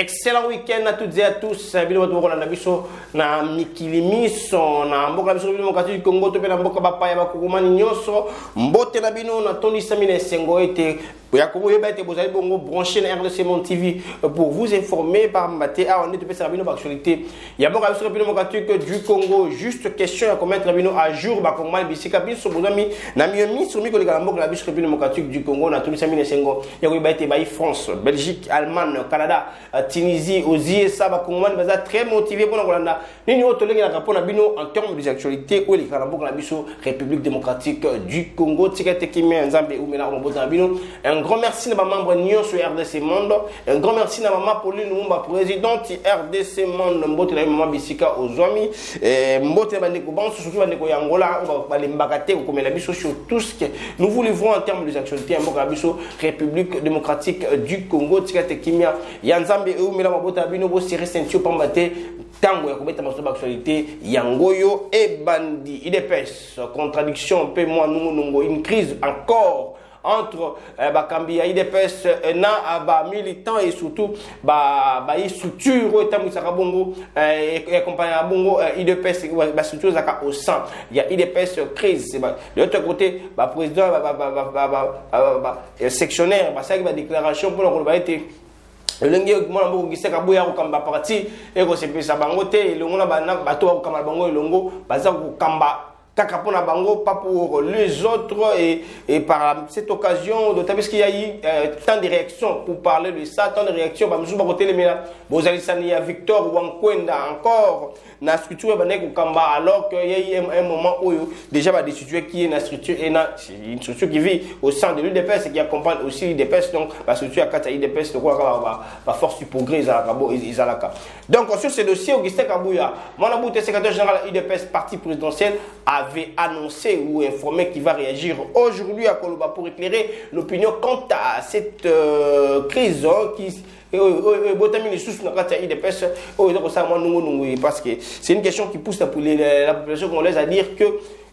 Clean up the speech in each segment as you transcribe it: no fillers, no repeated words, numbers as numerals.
Excellent week-end à toutes et à tous. Bienvenue à Nabiso na Mikilimiso na mboka biso bino mokati Congo to pe na mboka bapaya bakugumani nyonso mbote na bino na Tony Samine Sengo ete ya Congo yeba ete bozali bongo branché na RDC Monde TV pour vous informer par maté a on est pe sa bino actualité ya mboka biso bino mokati du Congo juste question ya commettre bino à jour ba Congo bisika biso bozami na miyomi sur miko le mboka biso bino mokati du Congo na Tony Samine Sengo ya ko yeba ete ba France Belgique Allemagne Canada Tunisie, Ozie, Saba, Kongomani, baza très motivé pour nous. Nous avons rapport en termes des actualités où les Karambo, la République démocratique du Congo, un grand merci à ma membre Nyon sur RDC Monde, un grand merci à ma Pauline Lumumba, présidente RDC Monde, Mbote la maman Bissika aux amis, Mbote Bandeko Ban, surtout Bandeko Yangola, on va les mbagater, comme la biso sur tout ce que nous voulons voir en termes des actualités, la République démocratique du Congo, Kimia, Yanzambe et Oumela Mabota Bino, Siri Sentio Pambate, Tango, Yakobeta Masoba Actualité, Yangoyo et Bandi. IDPS, contradiction, paie-moi, nous, une crise encore entre Bakambi et IDPS, na militants et surtout structure et tamu sarabongo et compagnie bongo IDPS structure au sein il y a IDPS crise de l'autre côté président sectionnaire ça qui va déclaration pour le été le lengue mwana mbo ngiseka boya ko kamba parti e ko sepesa bango te le ngona bana bato ko kamba bango elongo baza ko kamba kaka pona bango pas pour les autres et par cette occasion d'autant qu'il y a eu tant de réactions pour parler de ça tant de réactions ba musuba ko telemela bozalisani ya Victor Wankwenda encore na structure bané ko kamba alors qu'il y a eu un moment où déjà ba destitué qui est na structure et une structure qui vit au sein de l'UDPS et qui accompagne aussi l'UDPS donc la structure à kata UDPS de quoi ba force du progrès Izalaka. Donc sur ce dossier Augustin Kabouya mon abouté secrétaire général UDPS parti présidentiel avait annoncé ou informé qu'il va réagir aujourd'hui à Koloba pour éclairer l'opinion quant à cette crise qui parce que c'est une question qui pousse la population congolaise à dire que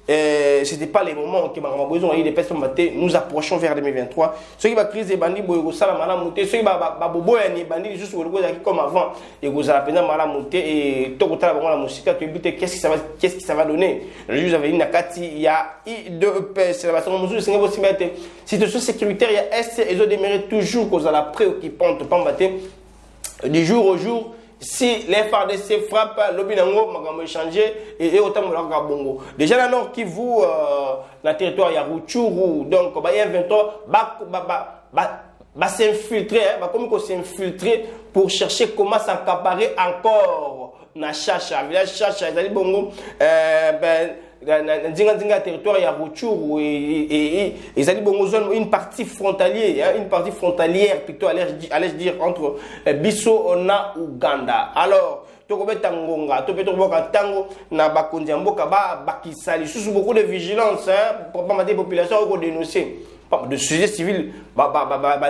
ce n'était pas les moments qui m'ont besoin de personnes maté nous approchons vers 2023 ceux qui va crise des bandits boyo sala mala monter ceux qui va boboya ni bandits juste comme avant et vous allez peine mala monter et tout côté la musique tu éviter qu'est-ce que ça va donner le juge avait une nakati il y a IDPS la façon mesure c'est aussi mettre situation sécuritaire il y a est et autres demeurent toujours cause à la préoccupante pas maté du jour au jour. Si les FARDC frappent, l'obinango m'a changé et autant de bongo. Déjà là nord qui vous la territoire ya Rutshuru donc il y a 23 va s'infiltrer comme qu'on s'infiltrer pour chercher comment s'accaparer encore na chacha village chacha ezali bongo Nzinga territoire ya Rutshuru et ezali bongo zone une partie frontalière plutôt allais-je dire entre Biso na Uganda. Alors tokobeta ngonga topeto tango na bakonzi mboka bakisali sous beaucoup de vigilance pour pas des populations ko dénoncer de sujets civils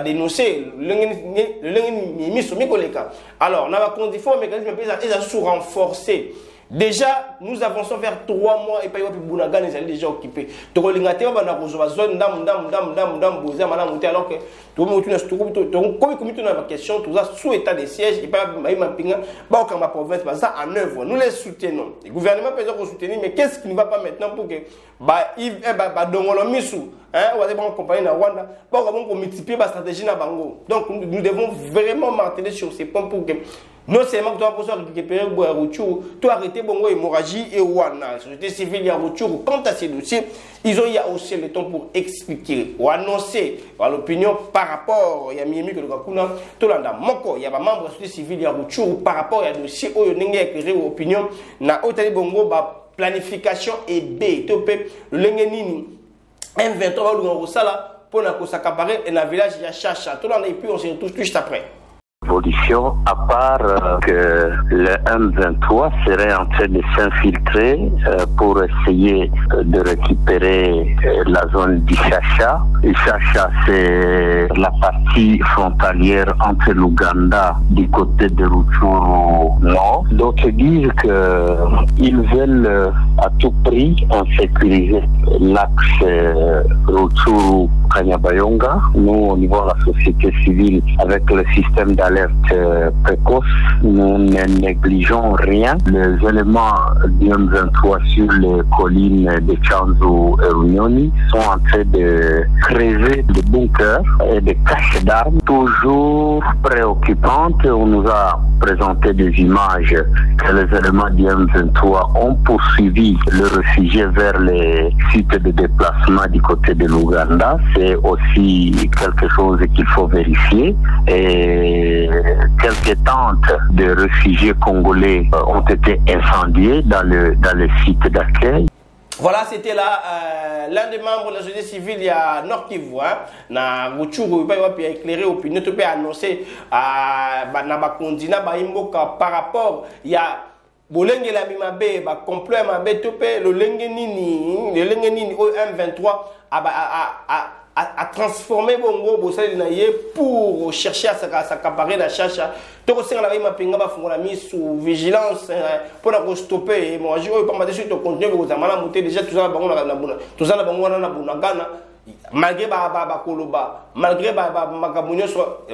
dénoncer le miso mikoleka. Alors na bakonzi faut mécanisme ils sont renforcés. Déjà, nous avançons vers 3 mois et pas Bounagan est déjà occupé. Tokolingate ba na kozoba zone ndam boza mala monter alors que tout le monde comme na question tout ça sous état de siège et pas pinga ba okamba province ba ça en œuvre. Nous les soutenons. Le gouvernement peut nous soutenir mais qu'est-ce qui ne va pas maintenant pour que dongolo misu on va dire compagnie na Rwanda ba on multiplier ba stratégie na bango. Donc nous devons vraiment marteler sur ces points pour que non seulement tu as besoin de récupérer Rutshuru, tu as arrêté bongo hémorragie et Wana. La société civile ya Rutshuru, quant à ces dossiers, ils ont eu aussi le temps pour expliquer ou annoncer à l'opinion par rapport à Miami que le Kakuna, Tolanda Moko, il y a un membre de la société civile ya Rutshuru par rapport à dossier où il y a éclairé l'opinion, na Otali bongo planification et B, topé le Lengenini, un 23 pour na s'accaparer et na village ya Chacha. Tolanda et puis on se retrouve juste après. Évolution, à part que le M23 serait en train de s'infiltrer pour essayer de récupérer la zone du Chacha. Et Chacha, c'est la partie frontalière entre l'Ouganda du côté de Rutshuru Nord. D'autres disent qu'ils veulent à tout prix en sécuriser l'axe Rutshuru Kanyabayonga. Nous, au niveau de la société civile, avec le système d'alerte d'alerte précoce. Nous ne négligeons rien. Les éléments du M23 sur les collines de Tchanzu et Runyoni sont en train de creuser des bunkers et des caches d'armes toujours préoccupantes. On nous a présenté des images que les éléments du M23 ont poursuivi le réfugié vers les sites de déplacement du côté de l'Ouganda. C'est aussi quelque chose qu'il faut vérifier. Et quelques tentes de réfugiés congolais ont été incendiées dans le site d'accueil. Voilà, c'était là l'un des membres de la société civile, il y a Nord Kivu, na Ruchuru, il va éclairer opinion, tu peux annoncer à Nabakondina, par rapport, il y a Bolenge la Mimabe, complot Mabe, tu peux le Lengenini, au M23, à transformer Bongo pour chercher à s'accaparer la chacha. Tu sais que la Pinga va mis sous vigilance pour la stopper. Moi, je vais pas sur ton contenu, vous avez monté déjà tout ça, tout ça, malgré Koloba, malgré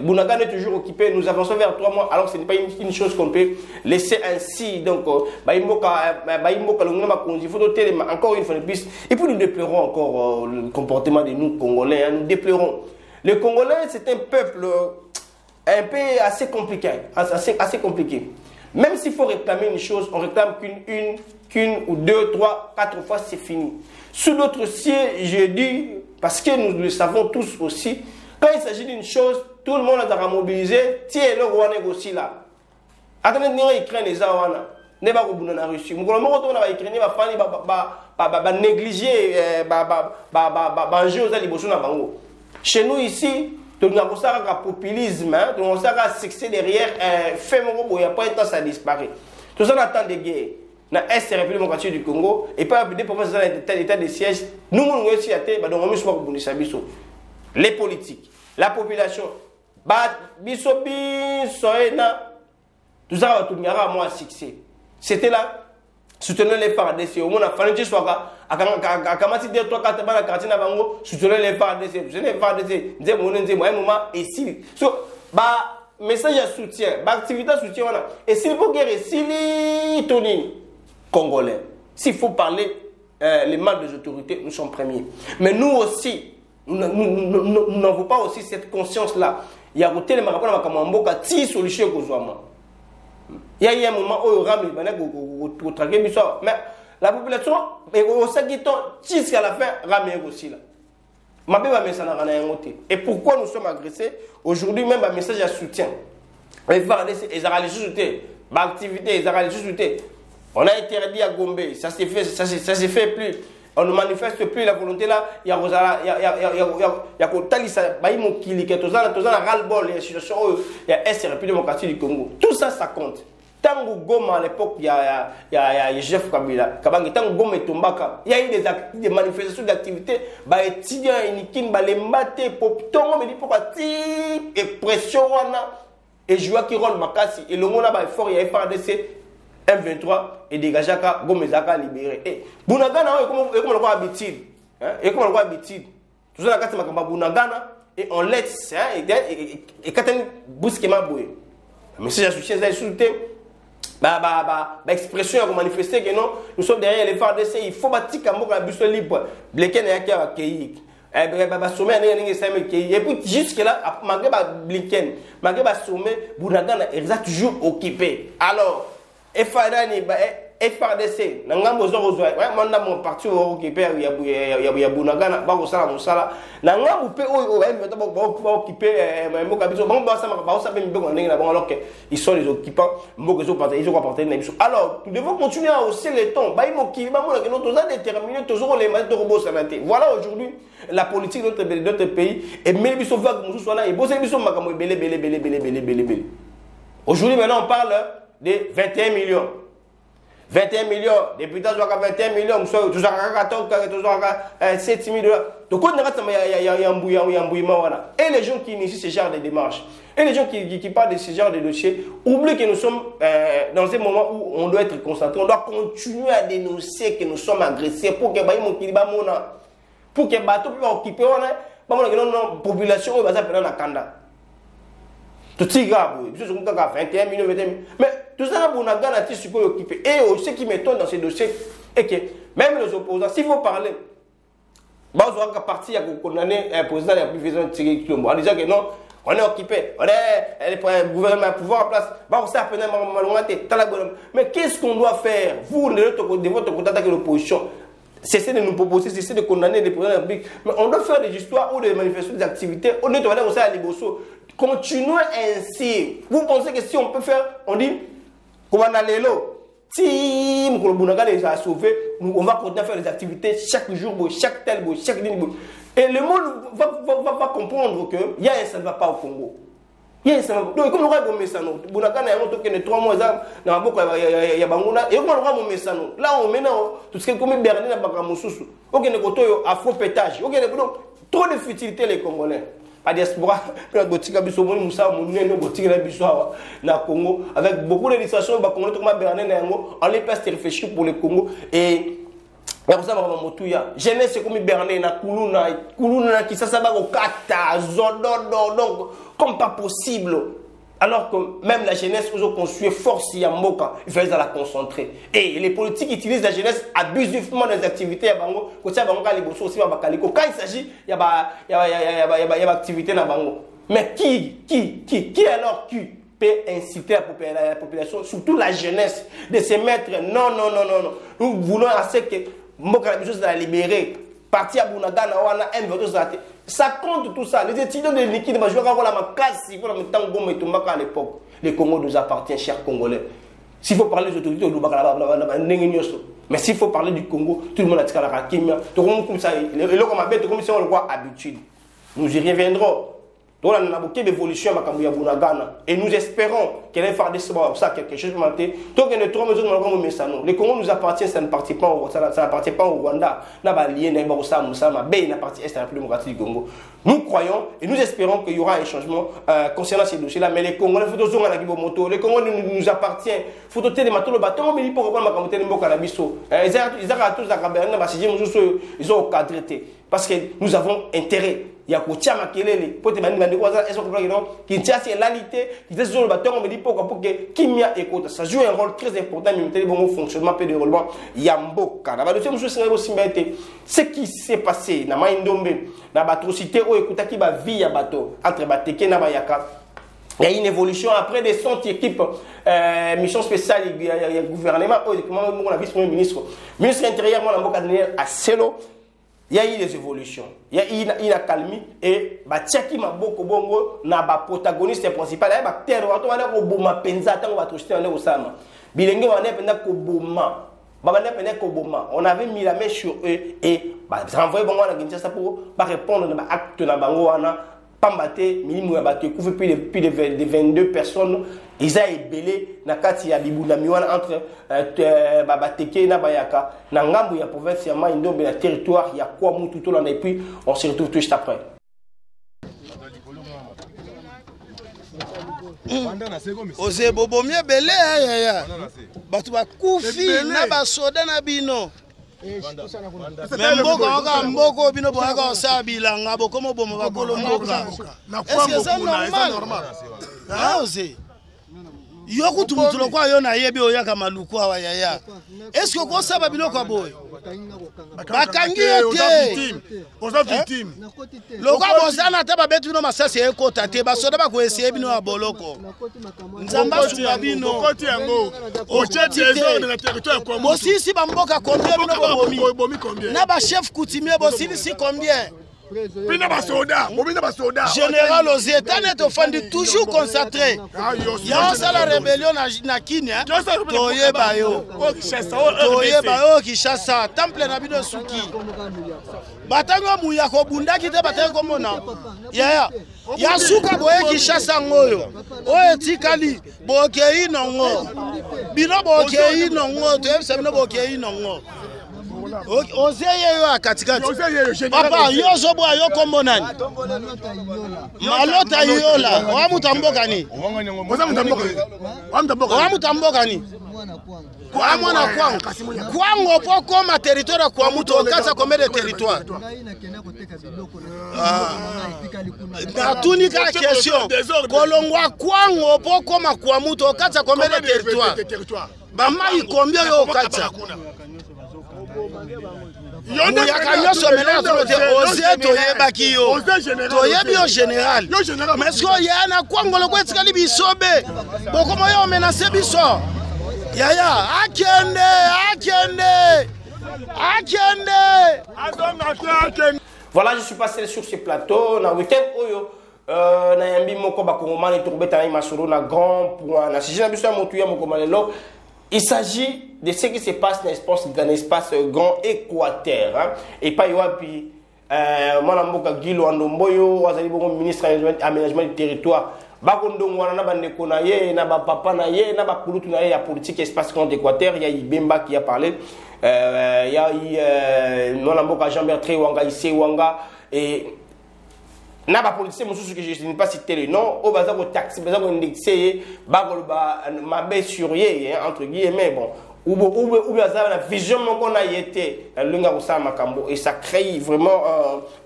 Bunagana est toujours occupé. Nous avançons vers 3 mois, alors ce n'est pas une chose qu'on peut laisser ainsi. Donc, encore une fois de plus. Et puis nous déplorons encore le comportement de nous Congolais. Nous déplorons. Les Congolais, c'est un peuple un peu assez compliqué. Assez compliqué. Même s'il faut réclamer une chose, on réclame qu'une ou 2, 3, 4 fois, c'est fini. Sous d'autres cieux, je dis, parce que nous le savons tous aussi, quand il s'agit d'une chose, tout le monde a mobilisé, tiens, le roi négocie là. Attendez, nous Ukraine les Awana, ne pas vous na Russie. Nous allons retourner à Ukraine, va négliger, chez nous ici, nous avons un populisme, nous avons un succès derrière, fait mon il n'y a pas de temps, ça disparaît. Tout ça, on attend des guerres. Dans l'Est République démocratique du Congo, et pas des provinces dans l'état de siège, nous avons réussi à faire, les politiques, la population, tout ça va tourner à moi succès. C'était là, soutenir les FARDC. Au moins, on a fallu que ce soit à Kamati 2, 3, 4 la quartier Nabango, soutenir les FARDC. Soutenir les FARDC, et si. Message à soutien, activité à soutien, et s'il faut guérir, s'il Tony Congolais, s'il faut parler les mal des autorités, nous sommes premiers. Mais nous aussi, nous n'avons pas aussi cette conscience-là. Il y a côté les marapons à Kamamboka, 10 solutions que moi. Il y a un moment où il y a un mais la population, au Sagiton, jusqu'à la fin, ramène aussi là. Et pourquoi nous sommes agressés? Aujourd'hui, même un message à soutien. Les FARDC, ils ont soutien. L'activité, ils ont soutien. On a interdit à Gombe, ça s'est fait plus. On ne manifeste plus la volonté là. Il y a Est République démocratique du Congo. Tout ça, ça compte. Tant que Goma à l'époque, il y a Joseph Kabila. Tant que Goma et Tombaka, il y a eu des manifestations d'activité. Les étudiants, les matés, mais pourquoi et pression, et je vois qu'il roule Makasi. Et le monde a fort, il y a FARDC, M23, et dégagé à Gomezaka libéré. Et Bunagana, comment on a habitude? Et comment on a habitude? Tout ça, la Bunagana, et on laisse, et quand on brusquement boué. Mais si j'ai soutien, expression à manifester que non, nous sommes derrière les FARDC, il faut bâtir comme un bus libre. Blinken est accueilli. Et puis jusque là, malgré Blinken, malgré Sommet, Bunagana est toujours occupé. Alors, FARDC, Nangam mon parti occupé, il y a Bunagana, Bagosala Moussala, Nangam occupé, alors qu'ils sont les occupants, alors, nous devons continuer à hausser les tons. Nous avons déterminé toujours les maîtres de robots sanatés. Voilà aujourd'hui la politique de notre pays. Et même si nous sommes là, et aujourd'hui, maintenant, on parle de 21 millions. 21 millions, depuis 21 millions, nous sommes 7 000 $. Donc, il y a un bouillement. Et les gens qui initient ce genre de démarches, et les gens qui parlent de ce genre de dossiers, oublient que nous sommes dans un moment où on doit être concentré. On doit continuer à dénoncer que nous sommes agressés pour que les bateaux puissent occuper la population. Tout ça, il y a 21 millions, 21 millions. Mais tout ça, on a garanti ce qu'on occupe. Et ce qui m'étonne dans ces dossiers, est que même les opposants, s'il faut parler, on a parti à condamner un président de la prévision de Thierry Klombo en disant que non, on est occupé, on est le gouvernement pouvoir en place. Mais qu'est-ce qu'on doit faire? Vous, de votre côté, avec l'opposition, cessez de nous proposer, cessez de condamner les présidents de la République. Mais on doit faire des histoires ou des manifestations, des activités. On est allé aussi à Liboso. Continuez ainsi. Vous pensez que si on peut faire, on dit, comment on a l'élo? Si les les a sauvés, on va continuer à faire des activités chaque jour, chaque tel, chaque ligne. Et le monde va comprendre qu'il y a un ça ne va pas au Congo. Il y a un ça ne va pas. Donc, comme on va au Messano, on a 3 mois, il y a Banguna, et on va au Messano. Là, on met tout ce qui est comme Berlin, Bakamousou. Ok, on est à faux pétage. Ok, trop de futilité les Congolais. La diaspora, avec beaucoup de législation, on les place de réfléchir pour le Congo. Et jeunesse comme Berlin, Kuluna, qui s'abat au Kata, Zodon, comme pas possible. Alors que même la jeunesse, ils ont construit force Yamboka, il fallait la concentrer. Et les politiques utilisent la jeunesse abusivement dans les activités. Quand il s'agit, il y a activité dans Bango. Mais qui alors qui peut inciter la population, surtout la jeunesse, de se mettre non. Nous voulons assez que Mboka la libérer. Parti à Bunagana, on a un ça compte tout ça. Les étudiants de liquide, je vais avoir la casse, il faut le temps à l'époque. Le Congo nous appartient, chers Congolais. S'il faut parler des autorités, mais s'il faut parler du Congo, tout le monde a dit la Kimia. Tout le monde comme ça, comme si on le voit habitude. Nous y reviendrons. Donc, on a beaucoup d'évolution et nous espérons qu'elle va faire ça quelque chose. Donc, il y a 3 mesures de le Congo nous appartient, ça n'appartient pas au Rwanda. Il n'appartient à la République démocratique du Congo. Nous croyons et nous espérons qu'il y aura un changement concernant ces dossiers-là. Mais les Congolais, les Congolais nous appartient. Il faut que le bâton, mais il faut reprendre ils ont cadré. Parce que nous avons intérêt. Il y a Koutia Makelele, pour te demander quoi ça, est-ce qu'on comprend que qui tient c'est l'alité, qui dit sur le bâton, on me dit pourquoi pour que Kimia écoute, ça joue un rôle très important, mais le bon fonctionnement, peu de déroulement, Yamboka. La deuxième chose, c'est aussi ce qui s'est passé, na Maïndombe, na l'atrocité, où écoute qui va via bateau, entre Bateke et Nabayaka. Il y a une évolution après des centres équipes, mission spéciale, il y a le gouvernement, on a vice-premier ministre, ministre intérieur, on a Mboka Daniel à Selo. Il y a eu des évolutions, il y a une accalmie et Tchaki Maboko Bongo n'a pas protagoniste principal. Il y a terre, on va penza, on va toucher un osama. Bilingue, on a pendant Koboma. On avait mis la main sur eux et renvoyer Bongo à la Kinshasa pour répondre à l'acte de la Bangoana. Pambate, minimum abattu, couvre plus de 22 personnes. Ils ont ébélé Nakati ya Bibu Namiwana entre Babateke et Nabayaka. Nangambu ya province ya Maïndombe, la territoire, il y a quoi tout au long et puis on se retrouve tout juste après. Ose bobo mie belé ya. Batu ba kufi na ba soda na bino. Mais mboko bino boka osabilanga bokomo bomo bakolo mboka. Est-ce que c'est normal? Ah ose. Yoku tumutlo kwa yo na yebe oyaka maluku wa yaya. Est-ce que ko saba biloko boy? Bakangi ete. Oza victime. Loko bozana ta babetu no masasi ekota te basoda ba ko ese bino ya boloko. Nzamba suba bino. Koti yango. Ocheti ezo de la territoire kwa mo. Bosi si bamboka combien bino bomi combien? Na ba chef coutumier bosi si combien? Général aux États n'est offendu toujours concentré. Il y a la rébellion na Kenya. Toye bayo. Toye bayo qui chasse temple na bino suki. Batango muya ko bunda kite batango mona. Ya suka boye qui chasse ngoyo. O etikali bokei nongo. Bino bokei nongo. Toye semno bokei nongo. Ozeye yo akatikati. Papa, yo zobwa yo kombo nani? Malota yola. Wa mutamboka ni? Wa mutamboka ni? Kwa mwana kwangu. Kwangu poko ma territoire kwa mutu okasa komede territoire. Natunika question. Kolongwa kwangu poko ma kwa mutu okasa komede territoire. Bama ikombia yo okasa. Muyaka nyoso mena tulote ose toyebaki yo. Toyebi yo général. Mais ce qu'il y a na kwangu lo kwetikali bisobe. Boko moyo menase biso. Yaya, akende. Voilà, je suis passé sur ce plateau. Na week-end oyo, na yambi moko bakongomani torbeta na masoro na grand point. Na sije na biso ya motuya moko malelo. Il s'agit de ce qui se passe dans l'espace Grand Équateur. Hein? Et pas yoapi, moi mboka Gilo Andomboyo, azali bongo ministre aménagement du territoire. Bakondongo wana ba ndeko na ye na ba papa na ye na ba kulutu na ye ya politique espace Grand Équateur, il y a Ibemba qui a parlé. Il y a moi mboka Jean-Bertrand Wanga ici Wanga et na ba politicien mususu que je ne pas citer le nom au bazar au taxi bazar au indexé bagolba mabe sur ye entre guillemets bon ou bazar la vision qu'on a été la lunga au makambo et ça crée vraiment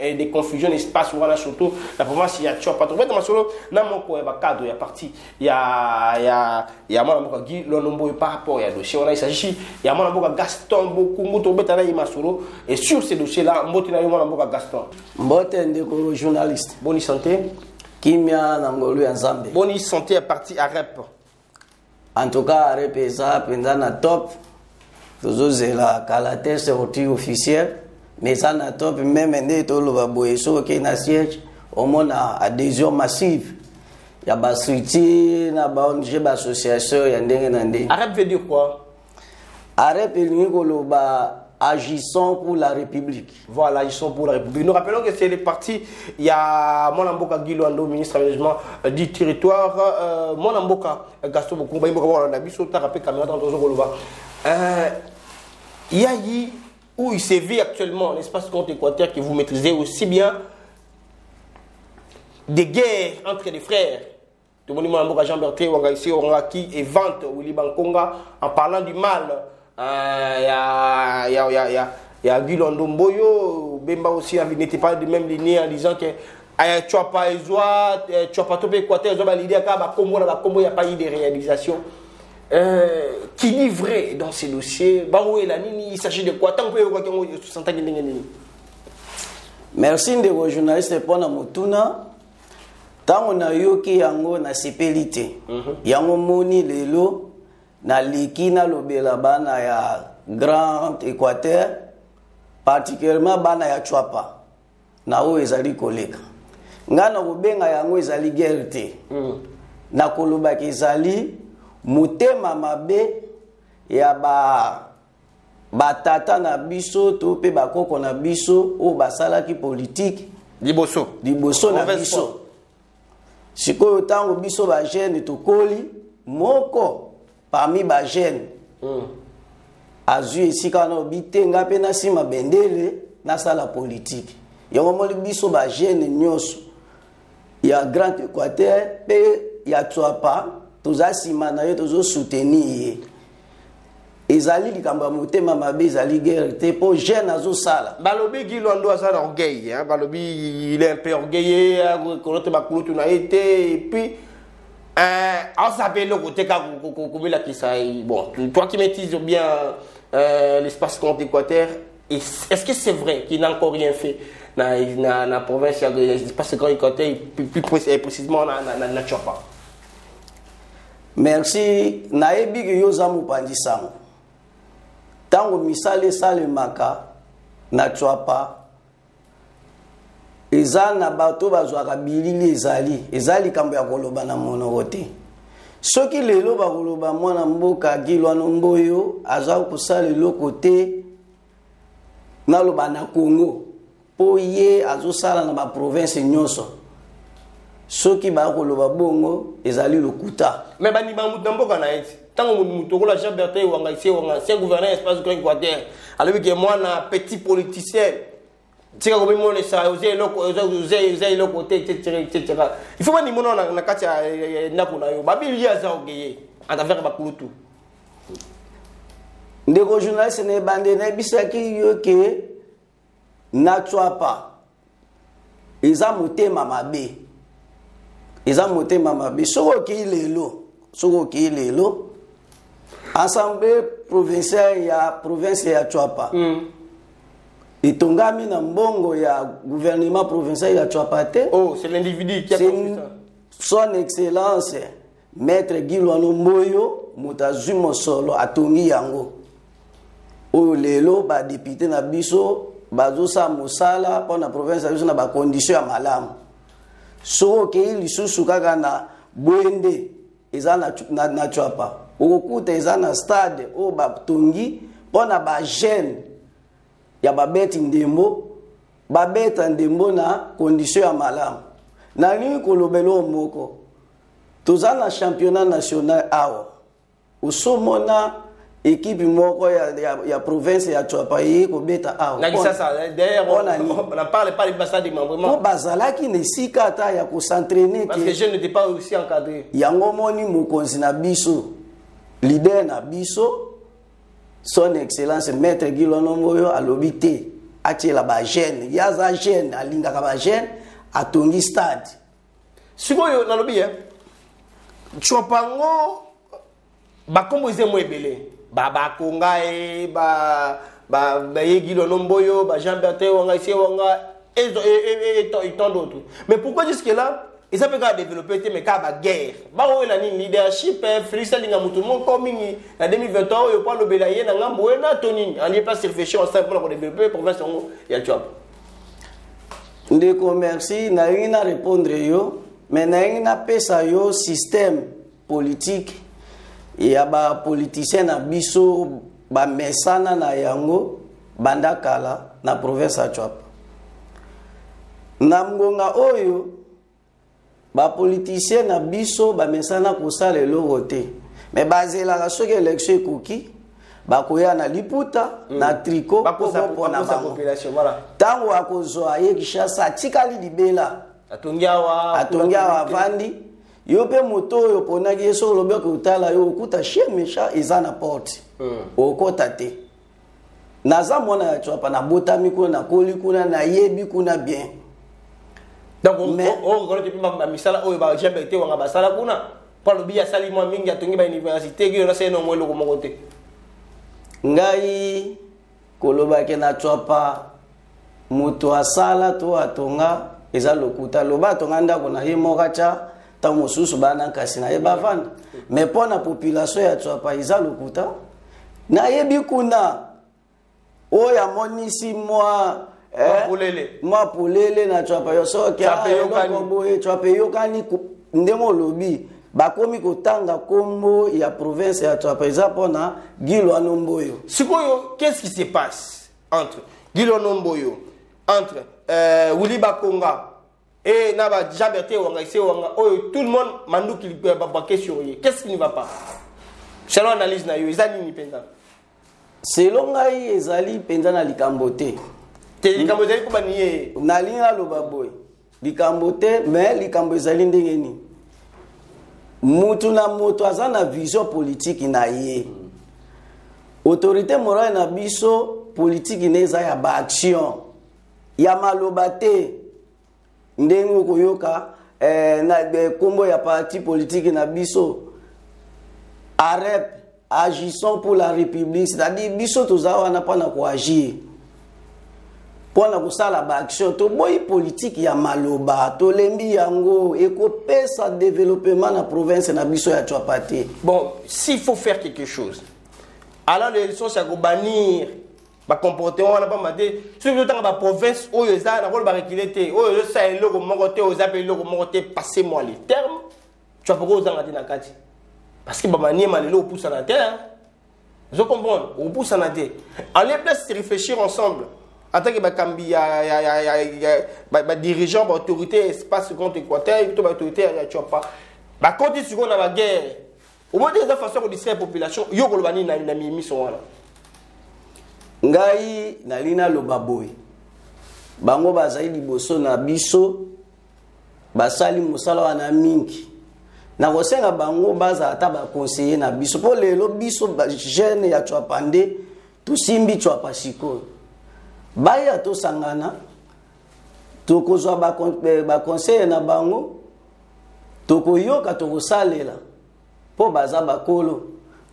des confusions l'espace voilà surtout la province il y a tu pas trouvé dans solo na moko ba cadre ya parti il y a mwana mboka Guy Lonombo par rapport à dossier on a il s'agit il y a mwana mboka Gaston beaucoup moto beta na masolo et sur ces dossiers là mboti na mwana mboka Gaston mbote ndeko journaliste bonne santé kimia na ngolu ya Nzambe bonne santé à parti à rep en tout cas rep ça pendant na top tozozela kalater sortie officielle mais ça na top même ndé to lo baboyeso ke na siège au moins adhésion massive ya ba structure na ba ONG ba association ya ndenge na ndenge arep veut dire quoi arep elingi koloba agissons pour la République. Voilà, agissons pour la République. Nous rappelons que c'est les partis. Il y a Monamboka Guiloando, ministre aménagement du territoire. Monamboka Gaston Bokumba, il y a où il se vit actuellement l'espace Grand Équateur que vous maîtrisez aussi bien des guerres entre les frères. Tout le monde Monamboka Jean-Bertrand Wangaiси Orangaki et vente Willy Bankonga en parlant du mal. Il y a Guy Londomboyo, Bemba aussi n'était pas de même lignée en disant que tu n'as pas Ezoa, tu n'as pas topé Équateur, tu as l'idée qu'il n'y a pas eu de réalisation. Qui dit vrai dans ces dossiers? Il s'agit de quoi? Tant que vous merci de journaliste pour la motuna. Tant on a eu qui yango na sipelité. Yango moni lelo. Na likina lobela bana ya Grand Équateur particulièrement bana ya Chwapa na o ezali koleka ngana kobenga yango ezali guerre te na koloba ke ezali mutema mabe ya batata na biso to pe bakoko na biso o basalaki politique liboso na biso sikoyo tango biso ba jeune tokoli moko parmi ba jeunes azu esika na bitenga pe na sima bendele na sala politique yango moli biso ba jeunes nyonso ya Grand Équateur pe ya Tswapa toza sima na yo tozo soutenir ezali likambo motema mabe ezali guerre te po jeune azo sala balobi Gilondo azala orgueil hein balobi il est un peu orgueilleux konote bakulutu na été et puis on s'appelle le côté bon, toi qui maîtrises bien l'espace Grand Équateur, est-ce que c'est vrai qu'il n'a encore rien fait dans la province de l'espace Grand Équateur, plus précisément dans Chwapa? Merci. Naebi que yozamu pandisang. Tango misale sale maka na Chwapa. Ezali na bato bazwaka bilili ezali kambo ya koloba na monoko te soki lelo bakoloba mwana mboka Gilwano Mboyo aza kosala eloko te naloba na Congo po ye azosala na baprovince nyonso soki bakoloba bongo ezali lokuta mais bandima mutu na mboka na eti tant que nous la Jean Bertin ou ancien gouverneur espace grand Équateur alors que moi un petit politicien tu sais comme moi les ça oser le côté etc. Il faut pas ni mon na kati na kuna yo babili ya za ogeye atafika bakulutu ndeko journaliste ne bande na bisaki yo ke na Chwapa eza motema mabe soko ki lelo assemblée provinciale ya province ya Chwapa itongami na mbongo ya gouvernement provincial ya Chwapa te. Oh, c'est l'individu qui a fait ça. Son excellence maître Gilwano Mboyo mutazwi mosolo atongi yango oyo lelo ba député na biso bazosa mosala pona province ya biso na ba condition ya malamu soko ke lisusu kaka na bwende eza na Chwapa okokuta eza na stade oyo batongi pona ba jeune ya babeti ndembo babeta ndembo na condition ya malamu na nini kolobelo moko toza na championnat national awa usomona équipe moko ya province ya Chwapa yi kobeta awa na kisasa d'ailleurs on n'en parle pas de Bassadi vraiment bazalaki ne sika ata ya ko s'entraîner parce que je n'étais pas aussi encadré yango moni mokonzi na biso leader na biso son excellence maître Gilwano Mboyo alobi te atiela ba jeune yaza jeune alingaka ba jeune atongi stade sikoyo nalobi Chwapa ngo bakombo ezemo ebele bakonga ba Gilwano Mboyo ba Jean Bertin wanga ici wanga et tant d'autres mais pourquoi jusque là ils savent pas développer mais ka ba guerre ba o la ni leadership Félix Linga Mutumo comme en 2023 yo pas le belayer na ngambo na toni on y pas réfléchir ensemble pour développer province ya Chwapa ndeko merci na ina répondre yo mais na ina pesa yo système politique ya ba politicien na biso ba mesana na yango bandakala na province ya Chwapa na mgonga oyo ba politicien na biso ba mesana kosala eloko te mais bazela soki élection ekoki bakoya na liputa na tricot pona population voilà tango akozwa ye Kishasa tikali libela atongia vandi yo pe moto oyo ponaki yeso lobe ko utala yo okuta chien méchant eza na porte okota te naza mona ya Chwapa na botami kuna na koli kuna na yebi kuna bien donc on depuis ma misala oyo ba Jean Bertin wanga basala kuna pa lobi ya sali mo mingi atongi ba université ki na seno mo eloko moko te ngai koloba ke na Chwapa moto asala to atonga eza lokuta loba tonga ndako na ye mokacha ta mosusu bana kasi na ye bavanda mais pona population ya Chwapa eza lokuta na yebi kuna oya monisi moi polele na Chwapa yo so ke Chwapa yo kani ndemo lobi bakomi kotanga kombo ya province ya Chwapa eza pona Gilwano Mboyo sikoyo qu'est-ce qui se passe entre Gilwano Mboyo entre Willy Bakonga et Naba Jean Bertin wanga ici wanga tout le monde mandu qui ba question qu'est-ce qui ne va pas selon analyse na yo ezali ni penza selon ngai ezali penza na likambo te likambo ezali ko baniye na linga loba boy likambo te mais likambo ezali ndenge ni mutu na moto aza na vision politique na ye autorité morale na biso politique neza ya ba action ya maloba te ndenge koyoka na kombo ya parti politique na biso AREP agissons pour la République c'est-à-dire biso tozawa na pana ko agir pona kusala ba action to boy politique ya maloba to lembi yango ekopesa développement na province na biso ya Chwapa te. Bon, s'il faut faire quelque chose alors l'élection c'est ko bannir ba comportement na ba maté surtout dans la province oyo za na ko ba reculer te oyo ça eloko moko te oza pe eloko moko te passer moi les termes tu vas pas ozanga na kati parce que ba manier malelo pousse na terre je comprends on pousse na terre en les place de réfléchir ensemble en tant que bakambi ba dirigeant ba autorité espace contre Équateur et tout ba autorité ya Chwapa ba konti sur na ba guerre au moins de façon de distraire la population yo ko lobani na mimi so wana ngai nalina lobaboy bango bazali liboso na biso basali musala wana mingi na kosenga bango baza ata ba conseiller na biso po lelo biso ba jeune ya Chwapande tusimbi Chwapa sikoyo baya to sangana tokozwa ba conseiller na bango tokoyoka tokosalela po baza bakolo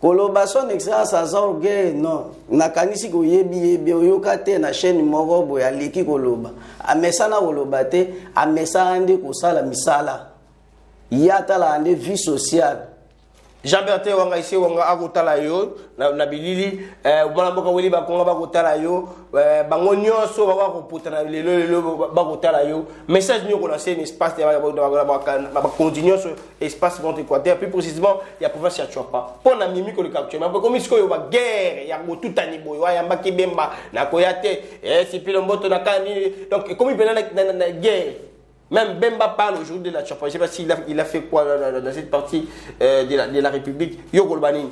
koloba son excellence azorge non nakanisi ko yebi oyoka te na chaîne moko boya leki koloba amesana koloba te amesana nde kosala misala yata la ande vie sociale Jean-Bertin wanga isi wanga akutala yo na bilili mwana boka weli bakonga bakutala yo bango nyonso baba koputa na lelo bakutala yo message nyoko na c'est un espace ba continuer sur espace contre Équateur plus précisément il y a province ya Chwapa pour na mimi ko le capture mais comme isko yo ba guerre ya botuta ni boyo ya mbaki bemba na koyate c'est puis le mboto na kani donc comme il peut na guerre. Même Bemba parle aujourd'hui de la Chwapa. Je ne sais pas s'il a fait quoi dans cette partie de la République. Yoko Lbani.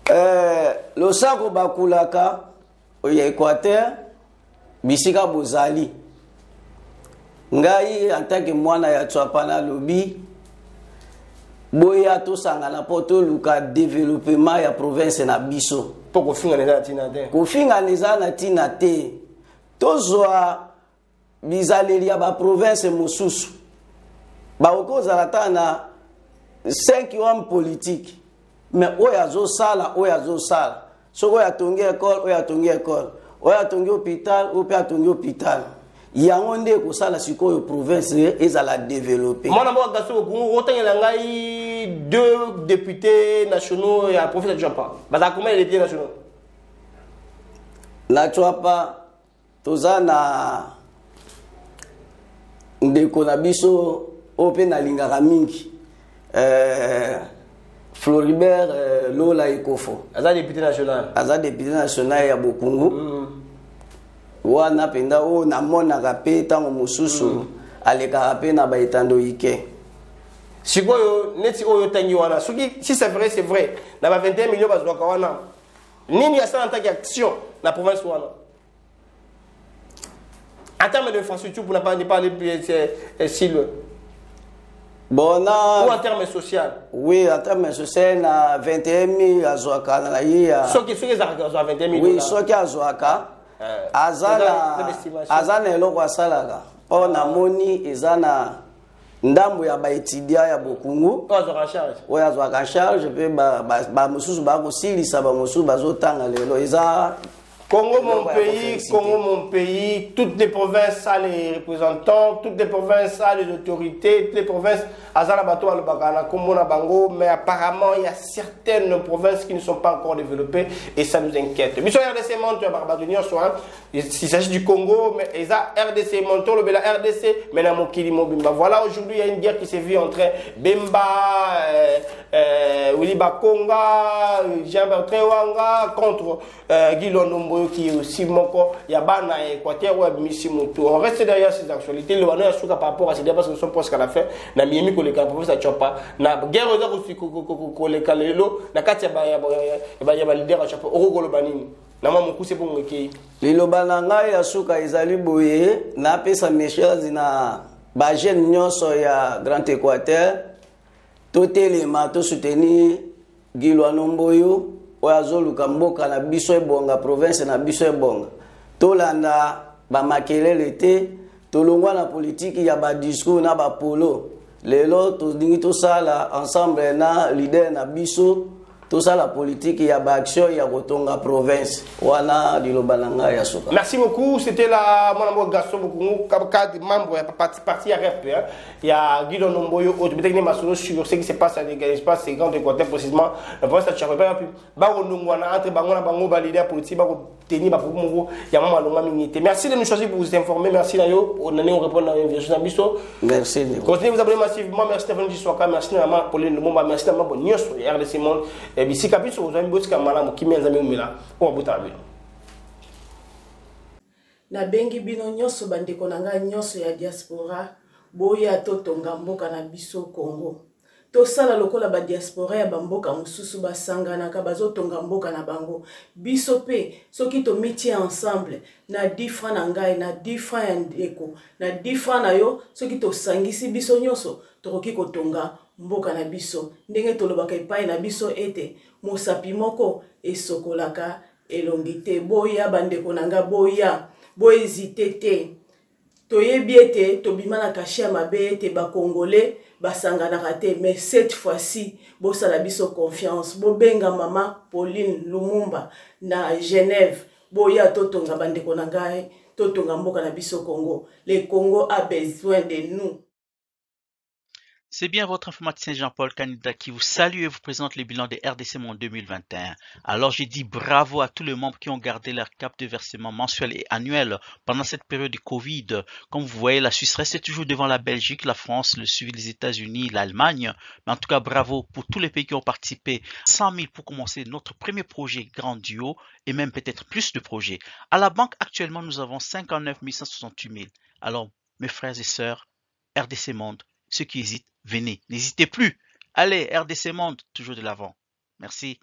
Le Sako Bakulaka, au Équateur, Bisika Bozali. Ngai, en tant que moi, na Chwapa na lobi, Boya to sangana poto luka développement ya province na biso. Pour kofinga neza na tinate. Kofinga neza na tinate. Tozwa bizaleli ya ba province mosusu ba okozala ta na 5 hommes politiques mais oya zo sala soko ya tongi école oya tongi hôpital oya tongi hôpital yango nde ko sala sikoyo province ezala développer mona mo gaso ko otangela ngai 2 députés nationaux ya province de Chwapa baza combien de députés nationaux na Chwapa tozana ndeko na biso ope na lingaka mingi Floribert Lola Ekofo aza député national ya Bokungu wana penda o na mona kape tango mususu aleka pe na baitando ike sikoyo neti oyo tangi wana si c'est vrai na ba 21 millions bazwaka wana nini ya ça en tant qu'action na province wana. En termes d'infrastructure, pour ne pas parler Sylvain. Bon, ou en termes sociaux. Oui, en termes sociaux, na 21 000 azoaka na ya. Ceux qui ont 21 000. Oui, ceux qui azoaka. Azana eloko asalaka. On na moni ezana ndambo ya ba étudiant ya Bokungu. O azoaka charge pe ba mususu ba ko silisa ba mususu bazotanga lelo eza Congo mon pays, toutes les provinces ont les représentants, toutes les provinces ont les autorités, toutes les provinces mais apparemment il y a certaines provinces qui ne sont pas encore développées et ça nous inquiète. Il s'agit du Congo, mais il y a RDC, le RDC, mais voilà, aujourd'hui il y a une guerre qui s'est vue entre Bemba, Willy Bakonga, Jean-Bertrand Wanga contre Guy Londombo qui est aussi moko Yabana Équateur ou Missimoto. On reste derrière ces actualités. Le Wano Yasuka par rapport à ces débats parce que nous sommes presque à la fin. Na Miami Koleka, professeur Chwapa, na guerre aussi Koleka Lelo, na Katia Yaba leader à Chwapa, Orogolo Banini. Na Mamoku c'est bon qui. Lilobananga Yasuka Izali Boye, na pesa message na ba jeune nyonso ya Grand Équateur. Totelema to soutenir Guy Londombo oazoluka mboka na biso ebonga province na biso ebonga tolanda ba makelele te tolongwa na politique ya ba discours na ba polo lelo todingi tosala ensemble na leader na biso tosala politique ya ba action ya kotonga province wana liloba nanga ya soka. Merci beaucoup, c'était la mon amour Gaston Bokungu cadre membre ya parti ya RP il y a Guy Londomboyo autre peut-être masolo sur ce qui se passe à l'espace c'est Grand Équateur précisément la province de Chwapa ba wana entre bango na bango ba leader politique ba ko tenir ba pour ya mama longa minité. Merci de nous choisir pour vous informer, merci na yo on a répondre à l'invitation na biso. Merci. Continuez vous abonner massivement, merci Stéphane Jiswaka, merci na ma Pauline Lumumba, merci na ma bonioso RDC Monde. Bisika biso ozami botika malamu kimi nzambe umela o botala bino na bengi bino nyonso bandeko na ngai nyonso ya diaspora boya totonga mboka na biso Congo tosala lokola badiaspora ya bamboka mosusu basanganaka bazotonga mboka na bango biso mpe soki tomitie ensemble na 10 francs na ngai na 10 francs ya ndeko na 10 francs na yo soki tosangisi biso nyonso tokoki kotonga mboka na biso ndenge tolobaka epai na biso ete mosapi moko esokolaka elongi te boya bandeko na nga boya bohésite te toyebi ete tobima na kashe ya mabe ete bakongole basanganaka te mais cette fois-ci bosala biso confiance bobenga mama Pauline Lumumba na Genève boya totonga bandeko na ngai totonga mboka na biso Congo. Le Congo a besoin de nous. C'est bien votre informaticien Jean-Paul Canida qui vous salue et vous présente le bilan des RDC Monde 2021. Alors j'ai dit bravo à tous les membres qui ont gardé leur cap de versement mensuel et annuel pendant cette période de Covid. Comme vous voyez, la Suisse reste toujours devant la Belgique, la France, le suivi des États-Unis, l'Allemagne. Mais en tout cas, bravo pour tous les pays qui ont participé. 100 000 pour commencer notre premier projet Grand Duo et même peut-être plus de projets. À la banque, actuellement, nous avons 59 168 000. Alors, mes frères et sœurs, RDC Monde, ceux qui hésitent, venez, n'hésitez plus. Allez, RDC Monde, toujours de l'avant. Merci.